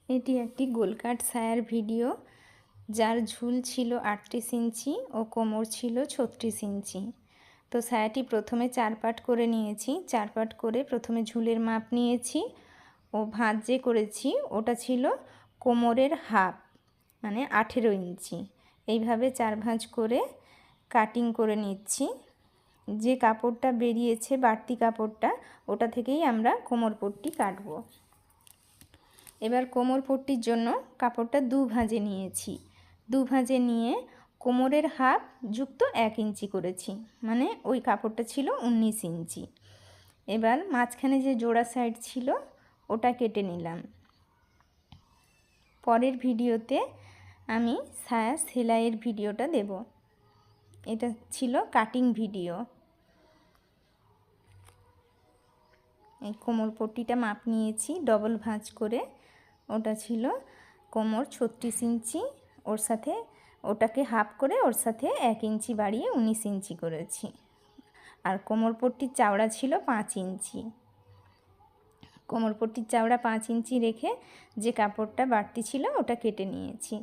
এটি একটি গোলকাট সায়ার ভিডিও, যার ঝুল ছিল 38 ইঞ্চি ও কোমর ছিল 36 ইঞ্চি। তো সায়াটি প্রথমে 4 পাট করে নিয়েছি। 4 পাট করে প্রথমে ঝুলের মাপ নিয়েছি ও ভাঁজ যে করেছি ওটা ছিল কোমরের হাফ, মানে 18 ইঞ্চি। এইভাবে 4 ভাঁজ করে কাটিং করে নিচ্ছি। যে কাপড়টা বেরিয়েছে বাড়তি কাপড়টা, ওটা থেকেই আমরা কোমর পট্টি কাটবো। এবার কোমর পট্টির জন্য কাপড়টা 2 ভাঁজে নিয়েছি। 2 ভাঁজে নিয়ে কোমরের হাফ যুক্ত 1 ইঞ্চি করেছি, মানে ওই কাপড়টা ছিল 19 ইঞ্চি। এবার মাঝখানে যে জোড়া সাইড ছিল ওটা কেটে নিলাম। পরের ভিডিওতে আমি সায়া সেলাইয়ের ভিডিওটা দেব। এটা ছিল কাটিং ভিডিও। এই কোমর পট্টিটা মাপ নিয়েছি ডবল ভাঁজ করে, ওটা ছিল কোমর 36 ইঞ্চি, ওর সাথে ওটাকে হাফ করে ওর সাথে 1 ইঞ্চি বাড়িয়ে 19 ইঞ্চি করেছি। আর কোমর পট্টির চওড়া ছিল 5 ইঞ্চি। কোমর পট্টির চওড়া 5 ইঞ্চি রেখে যে কাপড়টা বাড়তি ছিল ওটা কেটে নিয়েছি।